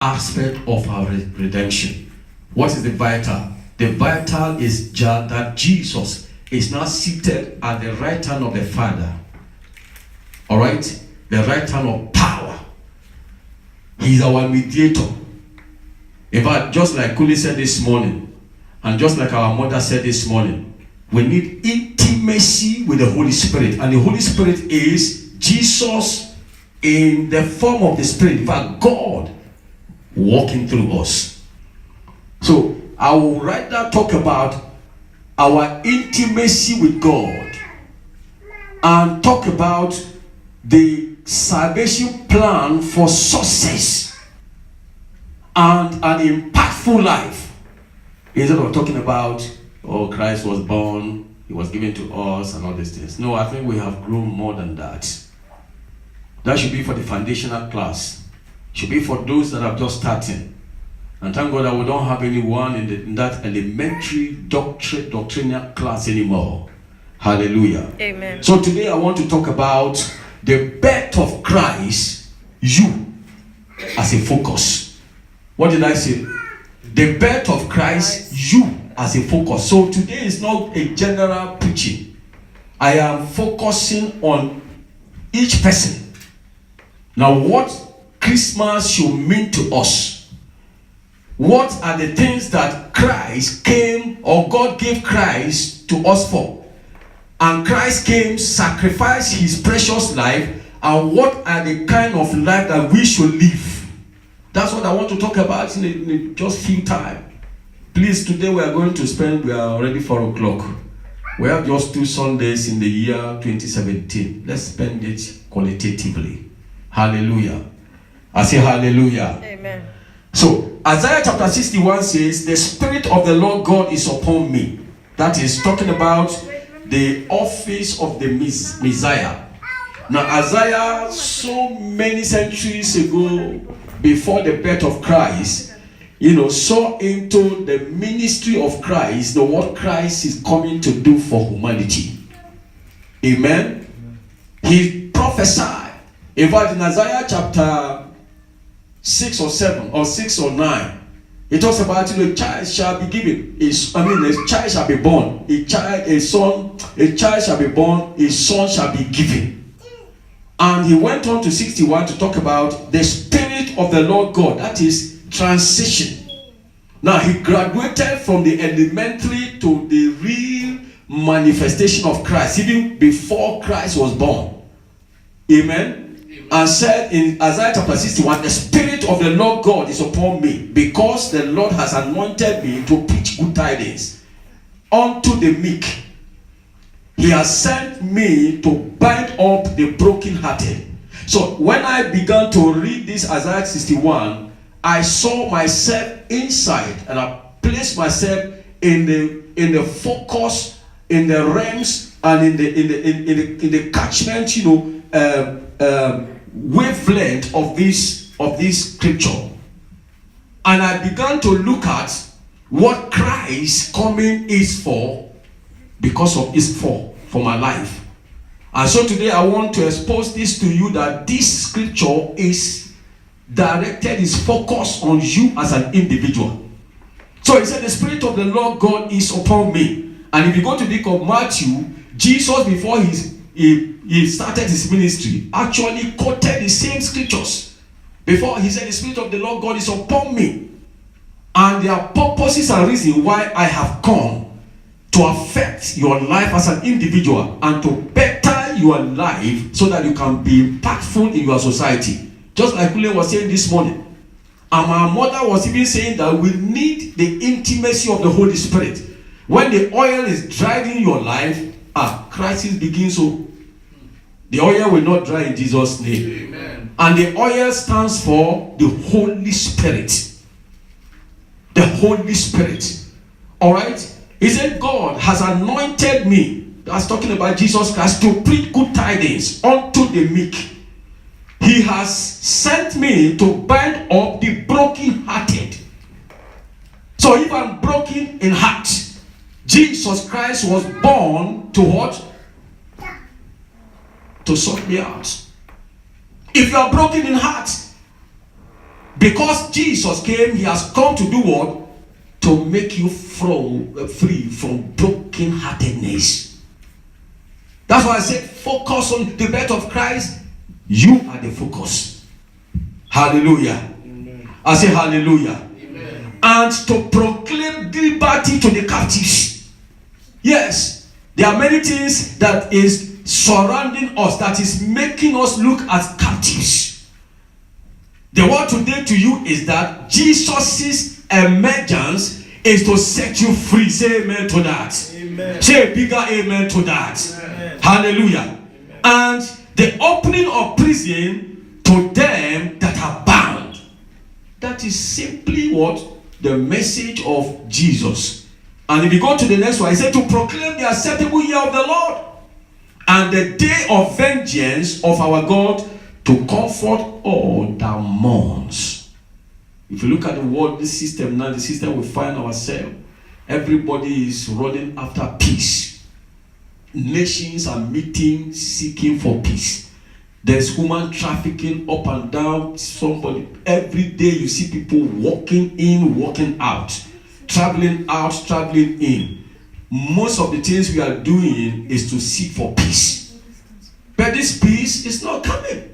aspect of our redemption. What is the vital? The vital is that Jesus is now seated at the right hand of the Father. All right? The right hand of power. He's our mediator. In fact, just like Kuli said this morning, and just like our mother said this morning, we need intimacy with the Holy Spirit. And the Holy Spirit is Jesus in the form of the Spirit. In fact, God walking through us. So I will right now talk about our intimacy with God and talk about the salvation plan for success and an impactful life. Instead of talking about, oh, Christ was born, he was given to us and all these things. No, I think we have grown more than that. That should be for the foundational class. It should be for those that are just starting. And thank God that we don't have anyone in that elementary doctrinal class anymore. Hallelujah. Amen. So today I want to talk about the birth of Christ, you, as a focus. What did I say? The birth of Christ, you, as a focus. So today is not a general preaching. I am focusing on each person. Now, what Christmas should mean to us? What are the things that Christ came, or God gave Christ to us for? And Christ came, sacrificed his precious life, and what are the kind of life that we should live? That's what I want to talk about in just few time. Please, today we are already 4 o'clock. We have just 2 Sundays in the year 2017. Let's spend it qualitatively. Hallelujah. I say hallelujah. Amen. So, Isaiah chapter 61 says, the Spirit of the Lord God is upon me. That is talking about the office of the Messiah. Now, Isaiah, so many centuries ago, before the birth of Christ, saw into the ministry of Christ, what Christ is coming to do for humanity. Amen? He prophesied. In fact, in Isaiah chapter 6 or 7 or 6 or 9, it talks about a child shall be given. A child shall be born. A child shall be born. A son shall be given. And he went on to 61 to talk about the Spirit of the Lord God. That is transition. Now he graduated from the elementary to the real manifestation of Christ, even before Christ was born. Amen. And said in Isaiah chapter 61, the Spirit of the Lord God is upon me, because the Lord has anointed me to preach good tidings unto the meek. He has sent me to bind up the brokenhearted. So when I began to read this Isaiah 61, I saw myself inside, and I placed myself in the focus, in the realms, and in the catchment, wavelength of this scripture. And I began to look at what Christ coming is for, because of his for my life. And so today I want to expose this to you, that this scripture is directed, is focused on you as an individual. So he said, the Spirit of the Lord God is upon me. And if you go to the book of Matthew, Jesus, before he started his ministry, actually quoted the same scriptures. Before he said, the Spirit of the Lord God is upon me, and there are purposes and reasons why I have come to affect your life as an individual and to better your life so that you can be impactful in your society. Just like Kule was saying this morning. And my mother was even saying that we need the intimacy of the Holy Spirit. When the oil is dried in your life, crisis begins. So the oil will not dry in Jesus' name. Amen. And the oil stands for the Holy Spirit. The Holy Spirit. Alright? He said, God has anointed me, that's talking about Jesus Christ, to preach good tidings unto the meek. He has sent me to bind up the brokenhearted. So if I'm broken in heart, Jesus Christ was born to what? To sort me out. If you are broken in heart, Because Jesus came, he has come to do what? To make you free from broken-heartedness. That's why I said focus on the birth of Christ. You are the focus. Hallelujah. Amen. I say hallelujah. Amen. And to proclaim liberty to the captives. Yes, there are many things that is surrounding us, that is making us look as captives. The word today to you is that Jesus' emergence is to set you free. Say amen to that. Amen. Say a bigger amen to that. Amen. Hallelujah. Amen. And the opening of prison to them that are bound. That is simply what? The message of Jesus. And if you go to the next one, he said to proclaim the acceptable year of the Lord and the day of vengeance of our God, to comfort all that mourns. If you look at the world, this system now, the system we find ourselves, everybody is running after peace. Nations are meeting, seeking for peace. There's human trafficking up and down. Somebody, every day you see people walking in, walking out, traveling out, traveling in. Most of the things we are doing is to seek for peace. But this peace is not coming.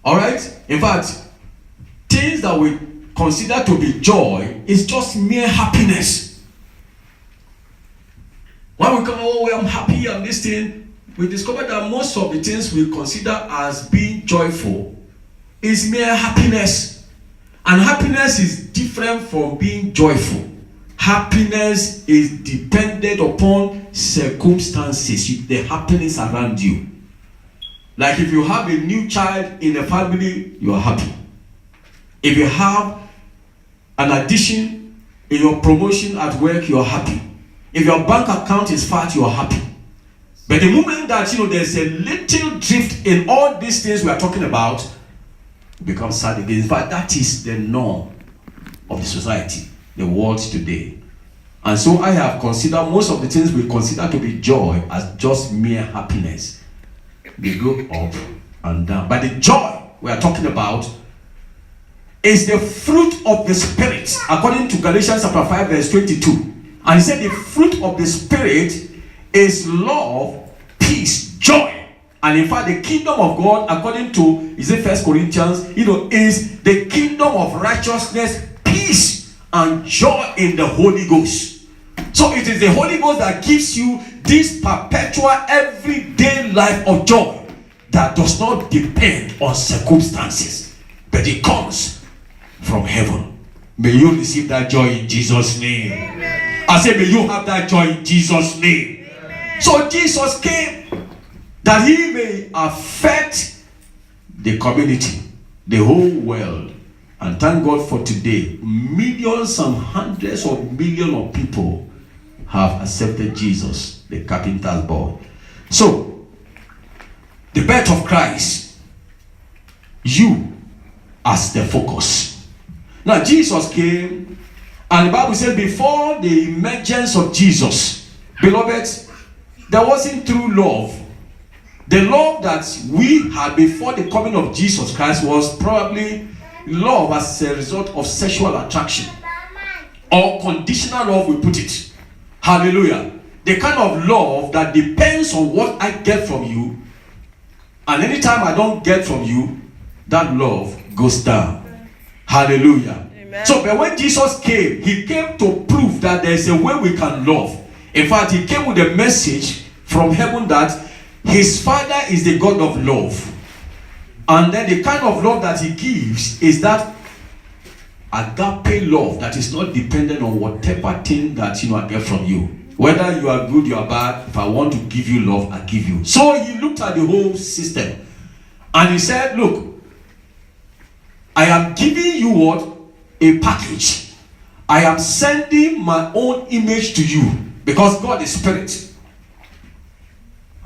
Alright? In fact, things that we consider to be joy is just mere happiness. When we come, oh, I'm happy, I'm this thing, we discover that most of the things we consider as being joyful is mere happiness. And happiness is different from being joyful. Happiness is dependent upon circumstances, the happiness around you. Like if you have a new child in a family, you are happy. If you have an addition in your promotion at work, you are happy. If your bank account is fat, you are happy. But the moment that there's a little drift in all these things we are talking about, it becomes sad again. In fact, that is the norm of the society, the world today. And so I have considered most of the things we consider to be joy as just mere happiness. They go up and down. But the joy we are talking about is the fruit of the Spirit, according to Galatians chapter 5 verse 22. And he said the fruit of the Spirit is love, peace, joy. And in fact, the kingdom of God, according to 1 Corinthians, is the kingdom of righteousness, peace, and joy in the Holy Ghost. So it is the Holy Ghost that gives you this perpetual everyday life of joy that does not depend on circumstances, but it comes from heaven. May you receive that joy in Jesus' name. Amen. I say, may you have that joy in Jesus' name. Amen. So Jesus came that he may affect the community, the whole world. And thank God for today, millions and hundreds of millions of people have accepted Jesus, the carpenter's boy. So, the birth of Christ, you as the focus. Now, Jesus came, and the Bible said before the emergence of Jesus, beloved, there wasn't true love. The love that we had before the coming of Jesus Christ was probably love as a result of sexual attraction, or conditional love, we put it. Hallelujah. The kind of love that depends on what I get from you, and anytime I don't get from you, that love goes down. Hallelujah. Amen. So but when Jesus came, he came to prove that there is a way we can love. In fact, he came with a message from heaven that his Father is the God of love. And then the kind of love that he gives is that agape love that is not dependent on whatever thing that I get from you. Whether you are good, you are bad, if I want to give you love, I give you. So he looked at the whole system and he said, look, I am giving you what? A package. I am sending my own image to you because God is spirit.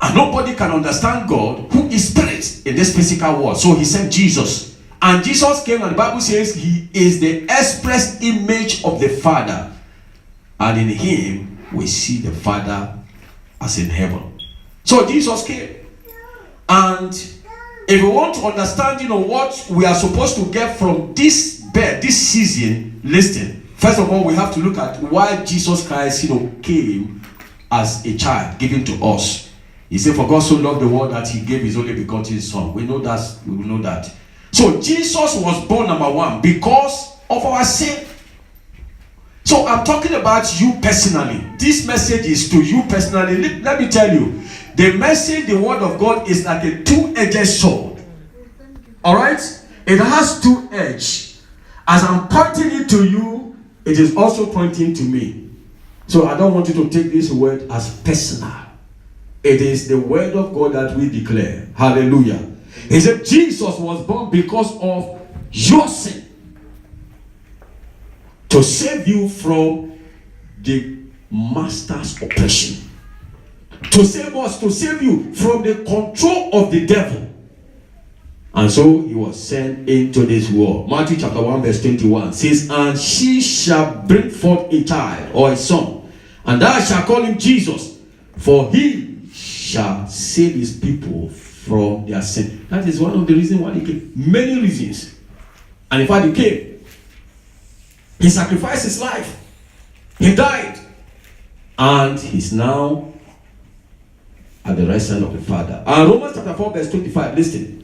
And nobody can understand God who is spirit in this physical world. So he sent Jesus. And Jesus came, and the Bible says he is the express image of the Father. And in him, we see the Father as in heaven. So Jesus came. And If we want to understand, what we are supposed to get from this birth, this season, listen. First of all, we have to look at why Jesus Christ, came as a child given to us. He said, "For God so loved the world that He gave His only begotten Son." We know that. So Jesus was born, number one, because of our sin. So I'm talking about you personally. This message is to you personally. Let me tell you, the message, the word of God, is like a two-edged sword. All right? It has two edges. As I'm pointing it to you, it is also pointing to me. So I don't want you to take this word as personal. It is the word of God that we declare. Hallelujah. He said Jesus was born because of your sin, to save you from the master's oppression, to save us, to save you from the control of the devil. And so he was sent into this world. Matthew chapter 1 verse 21 says, "And she shall bring forth a child," or a son, "and thou shalt call him Jesus, for he shall save his people from their sin." That is one of the reasons why he came. Many reasons. And in fact, he came. He sacrificed his life. He died. And he's now at the right side of the Father. And Romans chapter 4 verse 25, listen.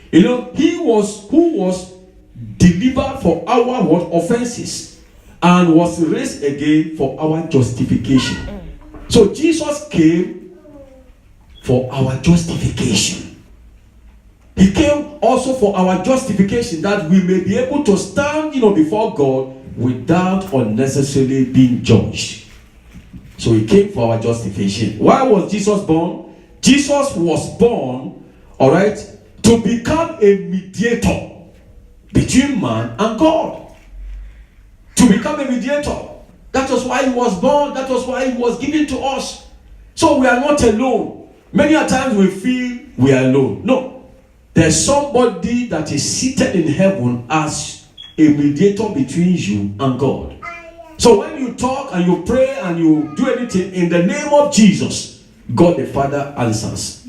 He was who was delivered for our offenses and was raised again for our justification. So Jesus came for our justification. He came also for our justification, that we may be able to stand, before God without unnecessarily being judged. So he came for our justification. Why was Jesus born? Jesus was born, all right, to become a mediator between man and God. To become a mediator. That was why he was born. That was why he was given to us. So we are not alone. Many a times we feel we are alone. No. There's somebody that is seated in heaven as a mediator between you and God. So when you talk and you pray and you do anything in the name of Jesus, God the Father answers.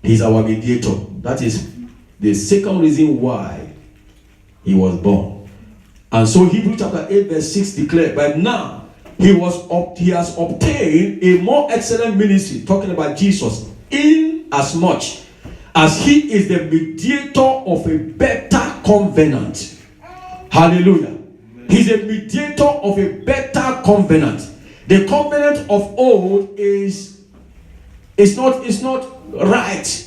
He's our mediator. That is the second reason why he was born. And so Hebrews chapter 8 verse 6 declared, "But now he has obtained a more excellent ministry," talking about Jesus, "in as much as he is the mediator of a better covenant." Hallelujah. He's a mediator of a better covenant. The covenant of old is not right.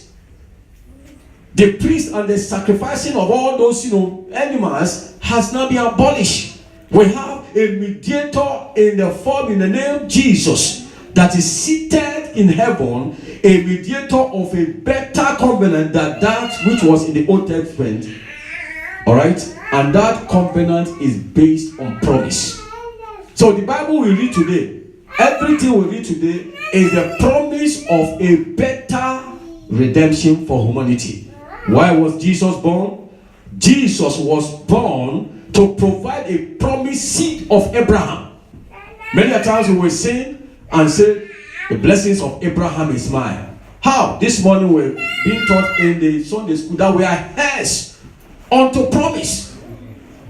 The priest and the sacrificing of all those animals has now been abolished. We have a mediator in the name Jesus, that is seated in heaven, a mediator of a better covenant than that which was in the Old Testament. All right, and that covenant is based on promise. So the Bible we read today, everything we read today, is the promise of a better redemption for humanity. Why was Jesus born? Jesus was born to provide a promised seed of Abraham. Many a times we will sing and say, "The blessings of Abraham is mine." How? This morning we're being taught in the Sunday school that we are heirs unto promise.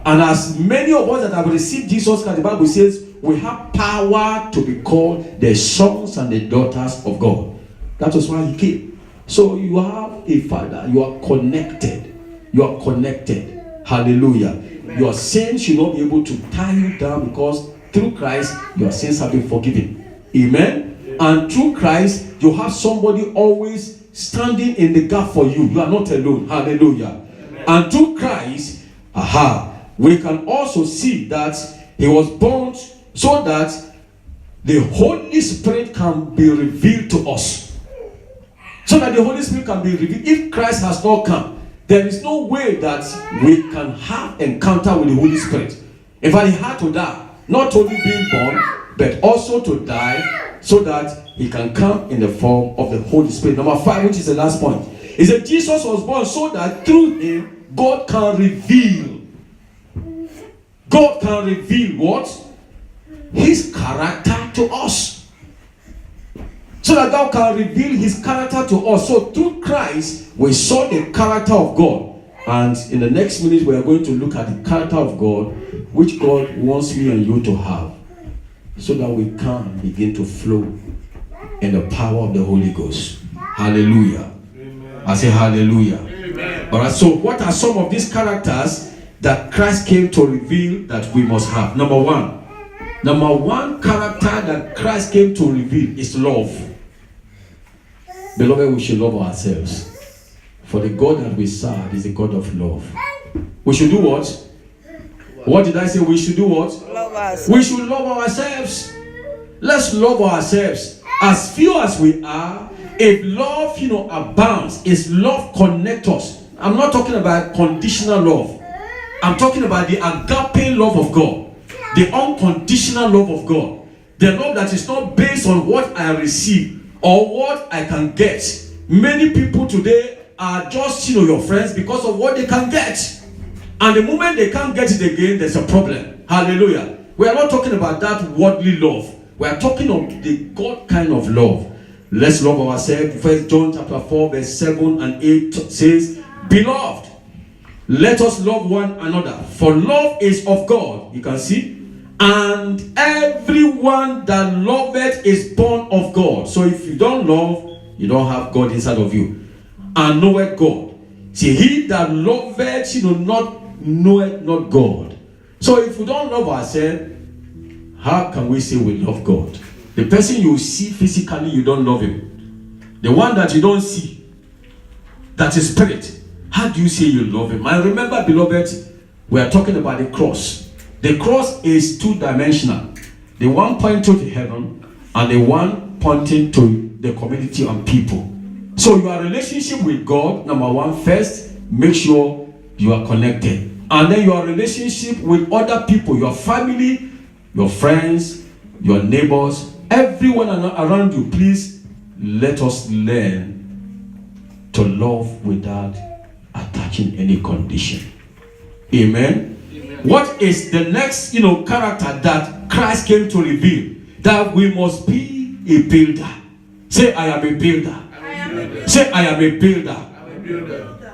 And as many of us that have received Jesus Christ, the Bible says we have power to be called the sons and the daughters of God. That was why he came. So you have a father. You are connected. You are connected. Hallelujah. Amen. Your sins should not be able to tie you down, because through Christ your sins have been forgiven. Amen. And through Christ you have somebody always standing in the gap for you. You are not alone. Hallelujah. Amen. And through Christ, we can also see that he was born so that the Holy Spirit can be revealed to us. So that the Holy Spirit can be revealed. If Christ has not come, there is no way that we can have encounter with the Holy Spirit. In fact, he had to die, not only being born, but also to die, so that he can come in the form of the Holy Spirit. Number 5, which is the last point, is that Jesus was born so that through him God can reveal. God can reveal what? His character to us. so that God can reveal his character to us. So through Christ, we saw the character of God. And in the next minute, we are going to look at the character of God, which God wants me and you to have, so that we can begin to flow in the power of the Holy Ghost. Hallelujah. Amen. I say hallelujah. Amen. All right, so what are some of these characters that Christ came to reveal that we must have? Number one character that Christ came to reveal is love. Beloved, we should love ourselves. For the God that we serve is a God of love. We should do what? What did I say? We should do what? Love us. We should love ourselves. Let's love ourselves. As few as we are, if love, abounds, if love connects us. I'm not talking about conditional love. I'm talking about the agape love of God. The unconditional love of God. The love that is not based on what I receive or what I can get. Many people today are just, your friends because of what they can get. And the moment they can't get it again, there's a problem. Hallelujah. We are not talking about that worldly love. We are talking of the God kind of love. Let's love ourselves. 1 John chapter 4 verse 7 and 8 says, Beloved, let us love one another, for love is of God. You can see. And everyone that loveth is born of God. So if you don't love, you don't have God inside of you. And knoweth God. See, he that loveth, not knoweth not God. So if we don't love ourselves, how can we say we love God? The person you see physically, you don't love him. The one that you don't see, that is spirit, how do you say you love him? And remember, beloved, we are talking about the cross. The cross is two-dimensional. The one pointing to heaven and the one pointing to the community and people. So your relationship with God, number one, first, make sure you are connected. And then your relationship with other people, your family, your friends, your neighbors, everyone around you, please let us learn to love without attaching any condition. Amen. Amen. What is the next, character that Christ came to reveal? That we must be a builder. Say, I am a builder. Say, I am a builder.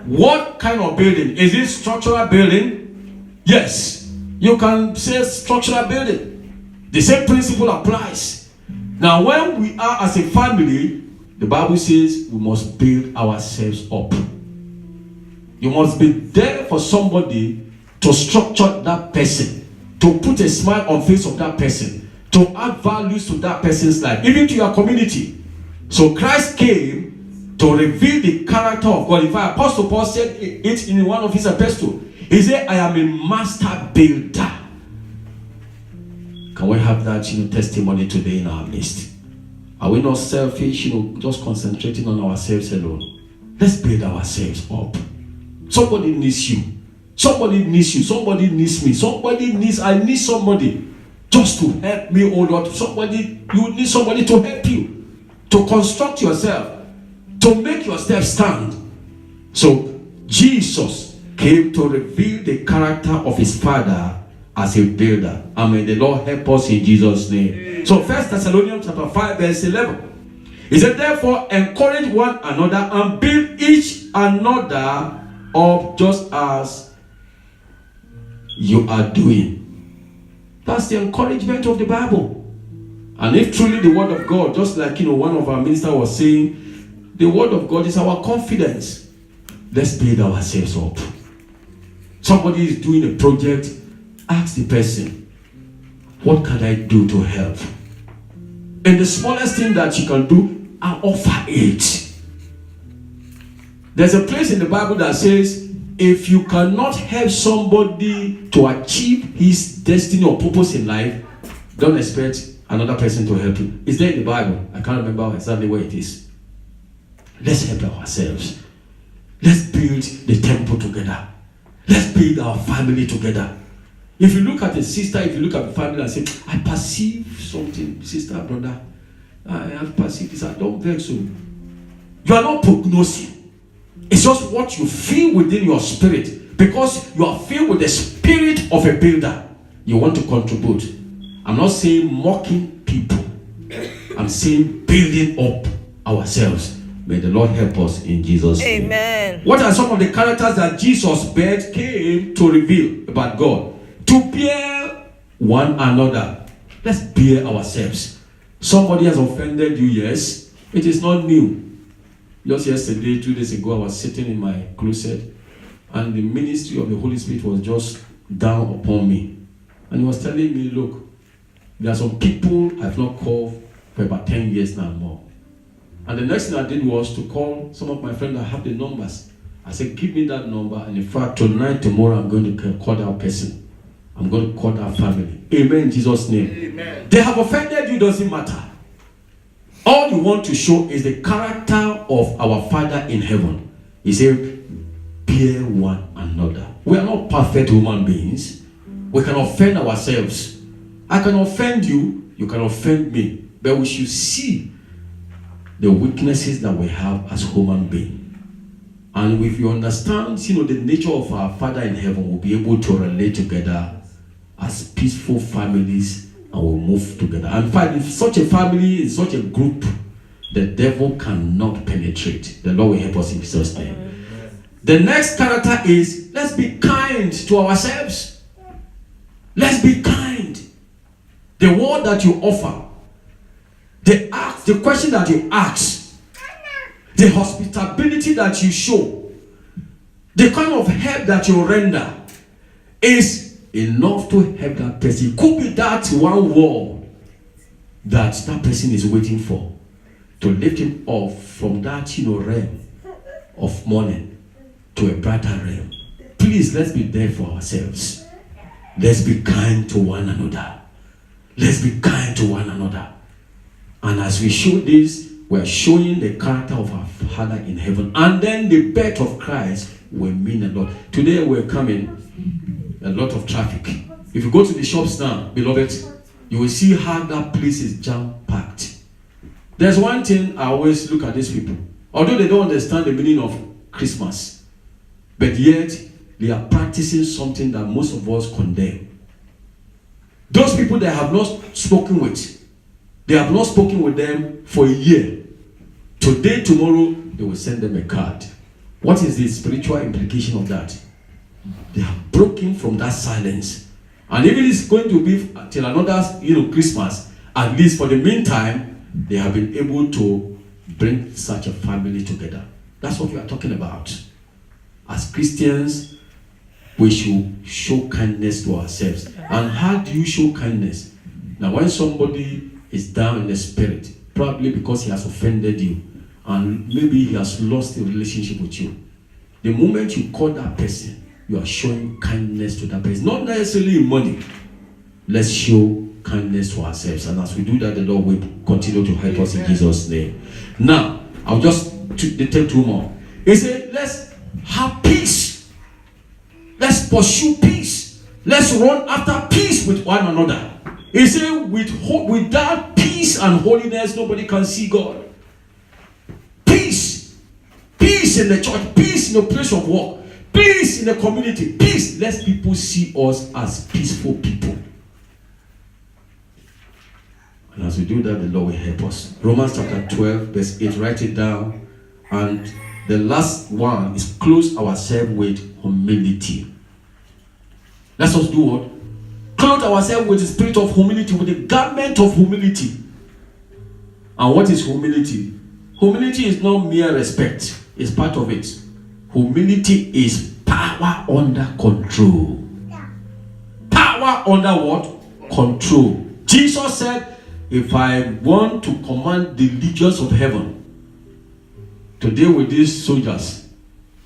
What kind of building? Is it structural building? Yes. You can say structural building. The same principle applies. Now, when we are as a family, the Bible says we must build ourselves up. You must be there for somebody to structure that person, to put a smile on the face of that person, to add values to that person's life, even to your community. So Christ came to reveal the character of God. In fact, Apostle Paul said it in one of his epistles. He said, I am a master builder. Can we have that testimony today in our midst? Are we not selfish, just concentrating on ourselves alone? Let's build ourselves up. Somebody needs you. Somebody needs you. Somebody needs me. I need somebody just to help me, oh Lord. You need somebody to help you, to construct yourself, to make your steps stand. So Jesus came to reveal the character of his Father as a builder. And may the Lord help us in Jesus' name. Amen. So 1 Thessalonians chapter 5 verse 11. He said, therefore encourage one another and build each another up just as you are doing. That's the encouragement of the Bible. And if truly the word of God, just like one of our ministers was saying, the word of God is our confidence. Let's build ourselves up. Somebody is doing a project, ask the person, what can I do to help? And the smallest thing that you can do, I offer it. There's a place in the Bible that says, if you cannot help somebody to achieve his destiny or purpose in life, don't expect another person to help you. It's there in the Bible. I can't remember exactly where it is. Let's help ourselves. Let's build the temple together. Let's build our family together. If you look at a sister, if you look at the family and say, I perceive something, sister, brother, I have perceived this, I don't vex you. You are not prognosing. It's just what you feel within your spirit. Because you are filled with the spirit of a builder. You want to contribute. I'm not saying mocking people. I'm saying building up ourselves. May the Lord help us in Jesus' name. Amen. What are some of the characters that Jesus came to reveal about God? To bear one another. Let's bear ourselves. Somebody has offended you, yes. It is not new. Just yesterday, 2 days ago, I was sitting in my closet and the ministry of the Holy Spirit was just down upon me. And he was telling me, look, there are some people I've not called for about 10 years now and more. And the next thing I did was to call some of my friends that have the numbers. I said, give me that number. And in fact, tonight, tomorrow, I'm going to call that person. I'm going to call that family. Amen, in Jesus' name. Amen. They have offended you, doesn't matter. All you want to show is the character of our Father in heaven. He said, bear one another. We are not perfect human beings. We can offend ourselves. I can offend you, you can offend me. But we should see the weaknesses that we have as human beings. And if you understand, the nature of our Father in heaven, we'll be able to relate together as peaceful families and we'll move together. And in fact, if such a family, in such a group, the devil cannot penetrate. The Lord will help us in Jesus' name. Amen. The next character is, let's be kind to ourselves. Let's be kind. The word that you offer, the question that you ask, the hospitality that you show, the kind of help that you render is enough to help that person. It could be that one word that person is waiting for to lift him off from that realm of mourning to a brighter realm. Please, let's be there for ourselves. Let's be kind to one another. Let's be kind to one another. And as we show this, we're showing the character of our Father in heaven. And then the birth of Christ will mean a lot. Today we're coming, a lot of traffic. If you go to the shops now, beloved, you will see how that place is jam-packed. There's one thing I always look at these people. Although they don't understand the meaning of Christmas, but yet they are practicing something that most of us condemn. Those people they have not spoken with, they have not spoken with them for a year. Today, tomorrow, they will send them a card. What is the spiritual implication of that? They have broken from that silence. And even if it's going to be till another Christmas, at least for the meantime, they have been able to bring such a family together. That's what we are talking about. As Christians, we should show kindness to ourselves. And how do you show kindness? Now, when somebody is down in the spirit, probably because he has offended you, and maybe he has lost the relationship with you, the moment you call that person, you are showing kindness to that person. Not necessarily in money. Let's show kindness to ourselves. And as we do that, the Lord will continue to help us in Jesus' name. Now, I'll just take two more. He said, let's have peace. Let's pursue peace. Let's run after peace with one another. He said, without peace and holiness, nobody can see God. Peace. Peace in the church. Peace in the place of work. Peace in the community. Peace. Let people see us as peaceful people. And as we do that, the Lord will help us. Romans chapter 12, verse 8. Write it down. And the last one is clothe ourselves with humility. Let us do what? Clothe ourselves with the spirit of humility, with the garment of humility. And what is humility? Humility is not mere respect. It's part of it. Humility is power under control. Power under what? Control. Jesus said, if I want to command the legions of heaven to deal with these soldiers,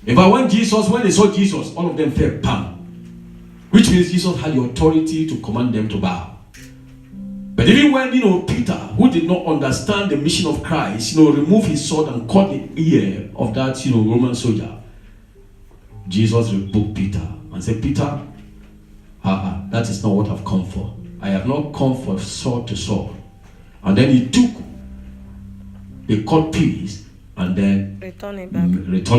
if I want Jesus, when they saw Jesus, all of them fell, bam. Which means Jesus had the authority to command them to bow. But even when, Peter, who did not understand the mission of Christ, removed his sword and cut the ear of that, Roman soldier, Jesus rebuked Peter and said, Peter, that is not what I've come for. I have not come for sword to sword. And then he took the cut piece and then return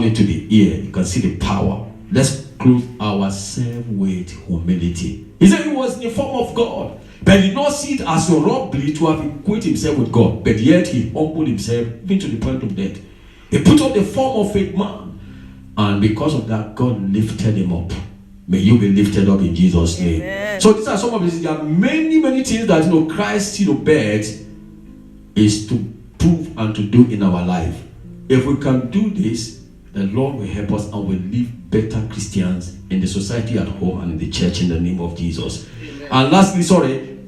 it to the ear. You can see the power. Let's clothe ourselves with humility. He said he was in the form of God, but did not see it as a robbery to have equated himself with God, but yet he humbled himself even to the point of death. He put on the form of a man, and because of that, God lifted him up. May you be lifted up in Jesus' name. Amen. So these are some of the things. There are many things that Christ begged is to prove and to do in our life. If we can do this, the Lord will help us and will live better Christians in the society at home and in the church in the name of Jesus. Amen. And lastly,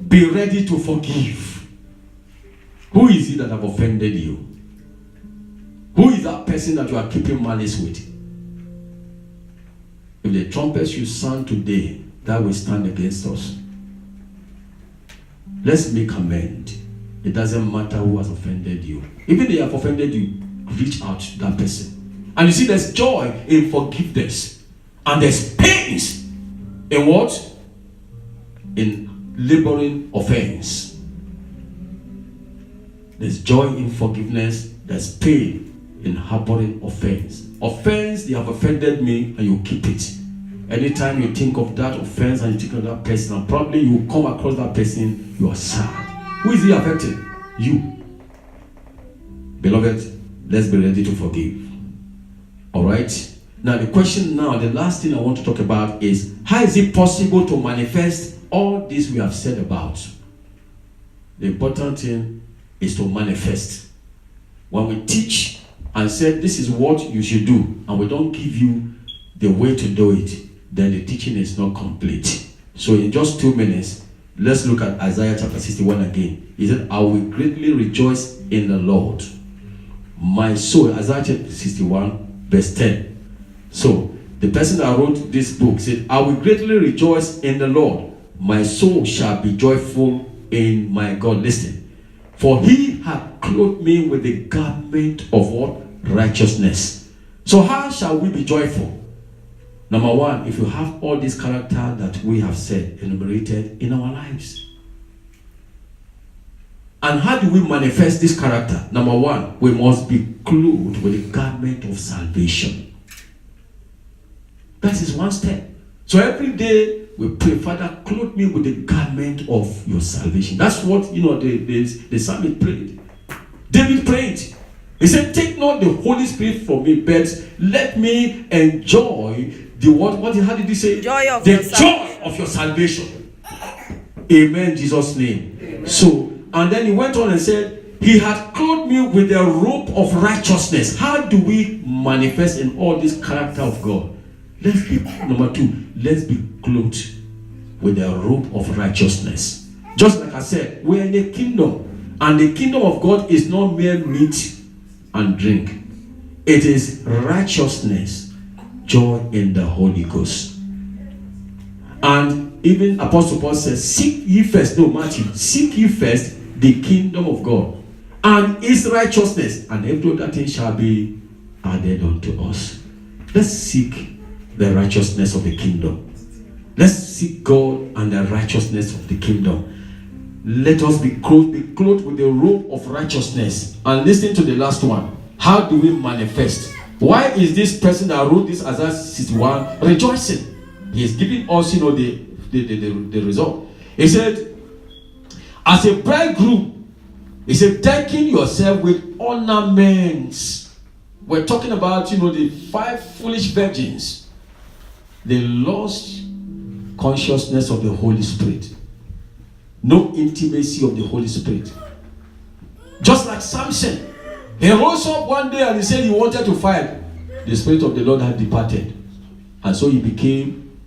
be ready to forgive. Who is it that have offended you? Who is that person that you are keeping malice with? If the trumpets you sound today, that will stand against us. Let's make amends. It doesn't matter who has offended you. Even if they have offended you, reach out to that person. And you see, there's joy in forgiveness. And there's pains in what? In laboring offense. There's joy in forgiveness. There's pain in harboring offense. Offense, they have offended me, and you keep it. Anytime you think of that offense and you think of that person, and probably you come across that person, you are sad. Who is he affecting? You. Beloved, let's be ready to forgive. Alright? Now the question now, the last thing I want to talk about is, how is it possible to manifest all this we have said about? The important thing is to manifest. When we teach and say this is what you should do, and we don't give you the way to do it, then the teaching is not complete. So in just 2 minutes, let's look at Isaiah chapter 61 again. He said, I will greatly rejoice in the Lord. My soul, Isaiah chapter 61, verse 10. So, the person that wrote this book said, I will greatly rejoice in the Lord. My soul shall be joyful in my God. Listen. For he hath clothed me with the garment of what? Righteousness. So how shall we be joyful? Number one, if you have all this character that we have said, enumerated in our lives. And how do we manifest this character? Number one, we must be clothed with the garment of salvation. That is one step. So every day we pray, Father, clothe me with the garment of your salvation. That's what, the psalmist prayed. David prayed. He said, take not the Holy Spirit from me, but let me enjoy the what how did he say? Joy of your salvation. Amen, Jesus' name. Amen. So, and then he went on and said, he had clothed me with the robe of righteousness. How do we manifest in all this character of God? Number two, let's be clothed with the robe of righteousness. Just like I said, we're in a kingdom, and the kingdom of God is not mere meat and drink. It is righteousness, joy in the Holy Ghost. And even Apostle Paul says, seek ye first, seek ye first the kingdom of God and his righteousness, and every other thing shall be added unto us. Let's seek the righteousness of the kingdom. Let's seek God and the righteousness of the kingdom. Let us be clothed with the robe of righteousness. And listen to the last one. How do we manifest? Why is this person that wrote this Isaiah 61 rejoicing? He is giving us, the result. He said, as a bridegroom, he said, decking yourself with ornaments. We're talking about, the 5 foolish virgins. They lost consciousness of the Holy Spirit. No intimacy of the Holy Spirit. Just like Samson. He rose up one day and he said he wanted to fight. The Spirit of the Lord had departed. And so he became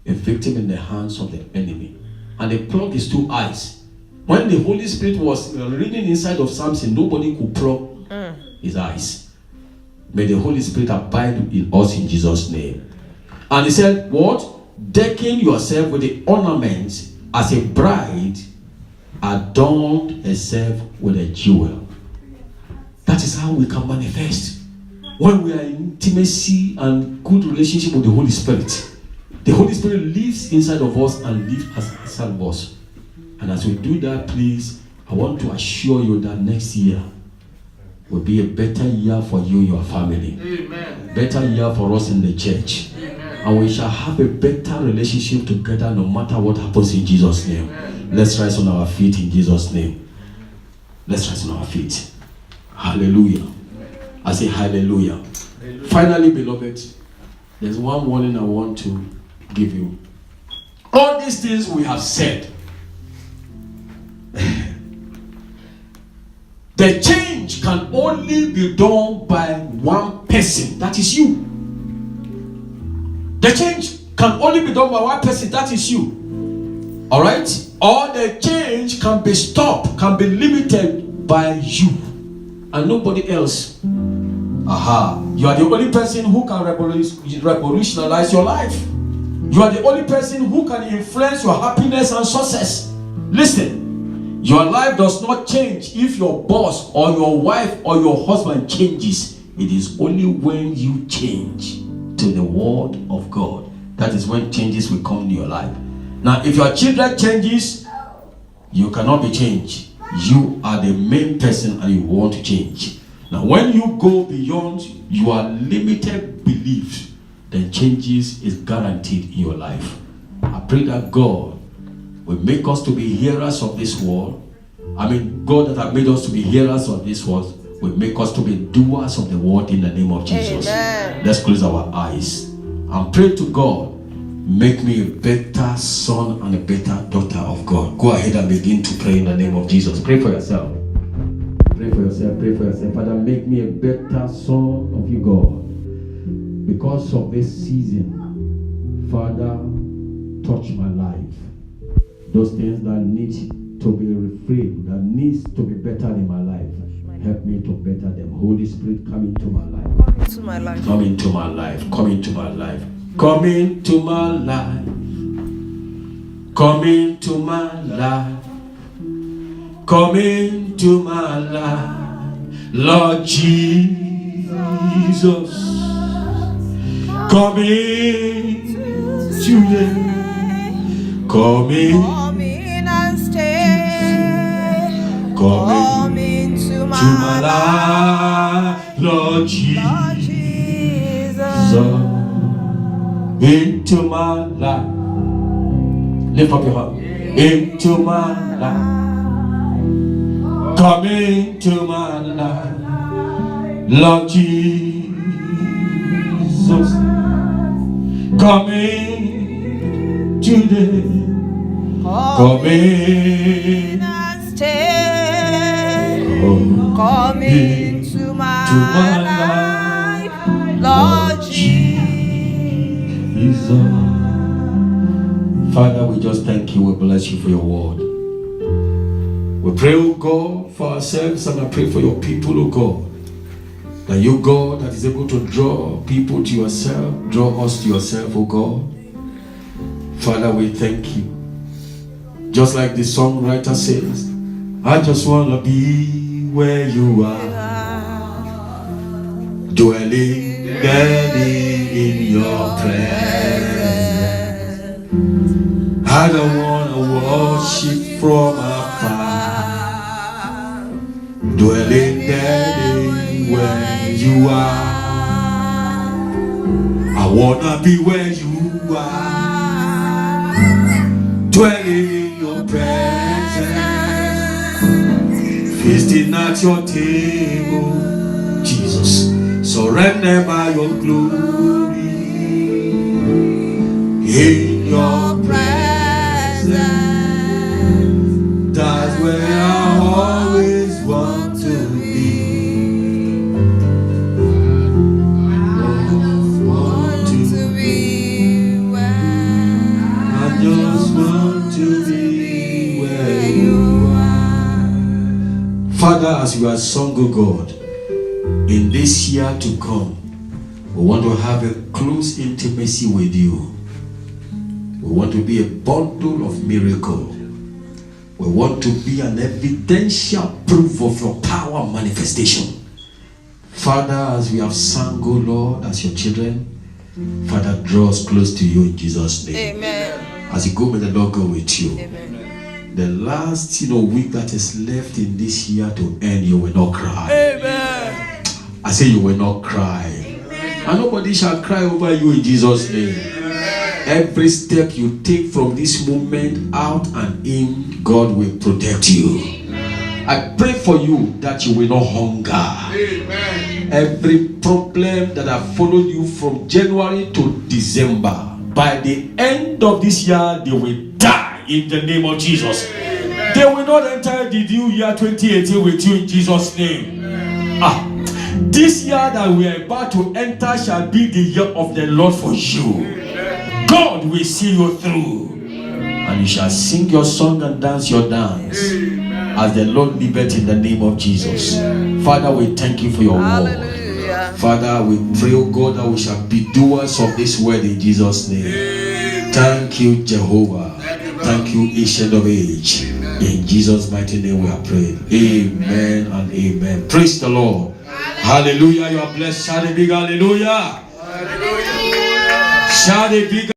a victim in the hands of the enemy. And they plugged his 2 eyes. When the Holy Spirit was reading inside of Samson, nobody could plug his eyes. May the Holy Spirit abide in us in Jesus' name. And he said, what? Decking yourself with the ornaments as a bride adorned herself with a jewel. That is how we can manifest. When we are in intimacy and good relationship with the Holy Spirit, the Holy Spirit lives inside of us and lives inside of us. And as we do that, please, I want to assure you that next year will be a better year for you and your family. Amen. Better year for us in the church. Amen. And we shall have a better relationship together no matter what happens in Jesus' name. Let's rise on our feet in Jesus' name. Let's rise on our feet. Hallelujah. I say hallelujah. Finally, beloved, there's one warning I want to give you. All these things we have said, the change can only be done by one person, that is you. The change can only be done by one person, that is you. Alright? Or the change can be stopped, can be limited by you and nobody else. Aha. You are the only person who can revolutionize your life. You are the only person who can influence your happiness and success. Listen, your life does not change if your boss or your wife or your husband changes. It is only when you change to the word of God. That is when changes will come in your life. Now, if your children changes, you cannot be changed. You are the main person and you want to change. Now, when you go beyond your limited beliefs, then changes is guaranteed in your life. I pray that God will make us to be hearers of this word. God that have made us to be hearers of this word will make us to be doers of the word in the name of Jesus. Amen. Let's close our eyes and pray to God. Make me a better son and a better daughter of God. Go ahead and begin to pray in the name of Jesus. Pray for yourself. Pray for yourself. Pray for yourself. Father, make me a better son of you, God. Because of this season, Father, touch my life. Those things that need to be reframed, that needs to be better in my life, help me to better them. Holy Spirit, come into my life. Come into my life. Come into my life. Come into my life. Come into my life. Come into my life. Lord Jesus. Come in today. Come in and stay. Come into my life. Lord Jesus. Into my life. Lift up your hand. Into my life. Come into my life. Lord Jesus. Come in today. Come in and stay. Come into my life. Lord Jesus. Father, we just thank you. We bless you for your word. We pray, oh God, for ourselves, and I pray for your people, oh God. That you, God, that is able to draw people to yourself, draw us to yourself, oh God. Father, we thank you. Just like the songwriter says, I just want to be where you are, dwelling in your presence. I don't want to worship from afar, dwelling where you are. I want to be where you are, dwelling in your presence, feasting at your table, Jesus. Surrender by your glory, in your presence. That's where I always want to be. Father, as you are sung, O God, in this year to come, we want to have a close intimacy with you. We want to be a bundle of miracle. We want to be an evidential proof of your power manifestation. Father, as we have sung, O Lord, as your children, Father, draw us close to you in Jesus' name. Amen. As you go, may the Lord go with you. Amen. The last week that is left in this year to end, you will not cry. Amen. I say you will not cry. Amen. And nobody shall cry over you in Jesus' name. Every step you take from this moment out and in, God will protect you. I pray for you that you will not hunger. Amen. Every problem that have followed you from January to December, by the end of this year, they will die in the name of Jesus. Amen. They will not enter the new year 2018 with you in Jesus' name. This year that we are about to enter shall be the year of the Lord for you. Amen. God will see you through. And you shall sing your song and dance your dance. Amen. As the Lord liveth in the name of Jesus. Amen. Father, we thank you for your word. Father, we pray, oh God, that we shall be doers of this word in Jesus' name. Amen. Thank you, Jehovah. Thank you, Ancient of Age. Amen. In Jesus' mighty name we are prayed. Amen and amen. Praise the Lord. Hallelujah. You are blessed. Shout a big hallelujah. Hallelujah. Shout a big